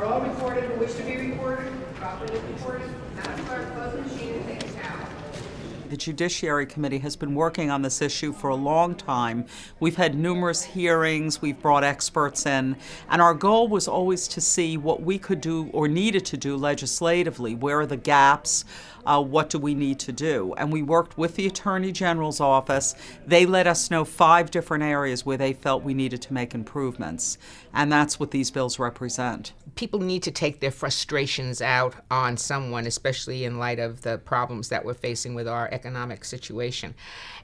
Are all recorded who wish to be recorded? Properly recorded. Madam Clerk, close the machine and take a towel. The Judiciary Committee has been working on this issue for a long time. We've had numerous hearings, we've brought experts in, and our goal was always to see what we could do or needed to do legislatively. Where are the gaps? What do we need to do? And we worked with the Attorney General's office. They let us know 5 different areas where they felt we needed to make improvements. And that's what these bills represent. People need to take their frustrations out on someone, especially in light of the problems that we're facing with our economic situation.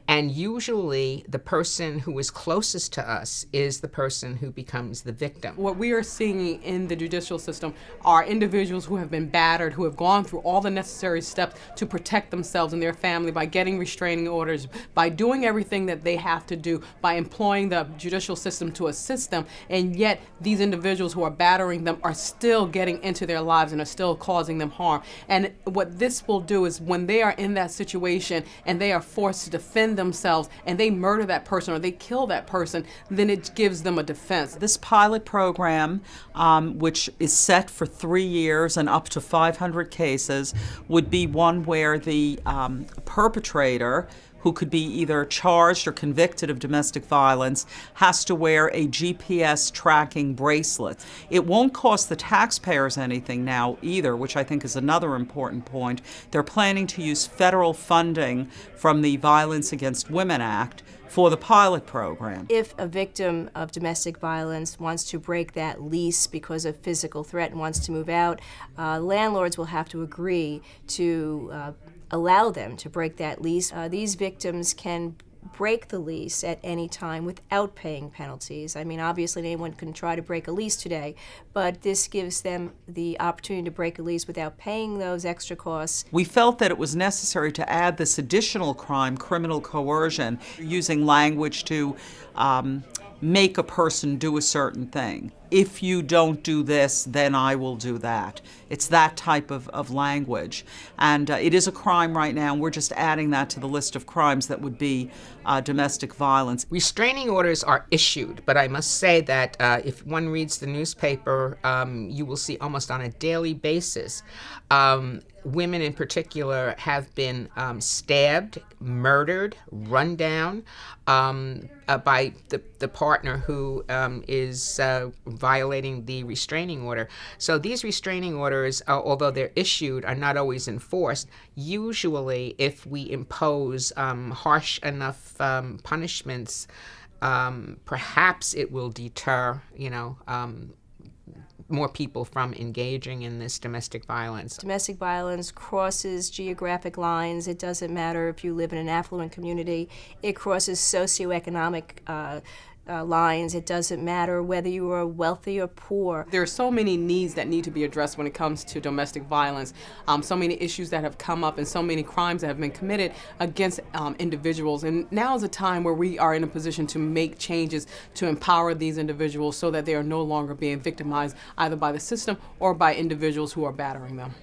And usually the person who is closest to us is the person who becomes the victim. What we are seeing in the judicial system are individuals who have been battered, who have gone through all the necessary steps to protect themselves and their family by getting restraining orders, by doing everything that they have to do, by employing the judicial system to assist them, and yet these individuals who are battering them are still getting into their lives and are still causing them harm. And what this will do is when they are in that situation and they are forced to defend themselves and they murder that person or they kill that person, then it gives them a defense. This pilot program, which is set for 3 years and up to 500 cases, would be one where the perpetrator, who could be either charged or convicted of domestic violence, has to wear a GPS tracking bracelet. It won't cost the taxpayers anything now either, which I think is another important point. They're planning to use federal funding from the Violence Against Women Act for the pilot program. If a victim of domestic violence wants to break that lease because of physical threat and wants to move out, landlords will have to agree to allow them to break that lease. These victims can break the lease at any time without paying penalties. I mean, obviously anyone can try to break a lease today, but this gives them the opportunity to break a lease without paying those extra costs. We felt that it was necessary to add this additional crime, criminal coercion, using language to make a person do a certain thing. If you don't do this, then I will do that. It's that type of language. And it is a crime right now, and we're just adding that to the list of crimes that would be domestic violence. Restraining orders are issued, but I must say that if one reads the newspaper, you will see almost on a daily basis women in particular have been stabbed, murdered, run down by the partner who is violating the restraining order. So these restraining orders, although they're issued, are not always enforced. Usually, if we impose harsh enough punishments, perhaps it will deter, more people from engaging in this domestic violence. Domestic violence crosses geographic lines. It doesn't matter if you live in an affluent community. It crosses socioeconomic lines. It doesn't matter whether you are wealthy or poor. There are so many needs that need to be addressed when it comes to domestic violence, so many issues that have come up and so many crimes that have been committed against individuals. And now is a time where we are in a position to make changes to empower these individuals so that they are no longer being victimized either by the system or by individuals who are battering them.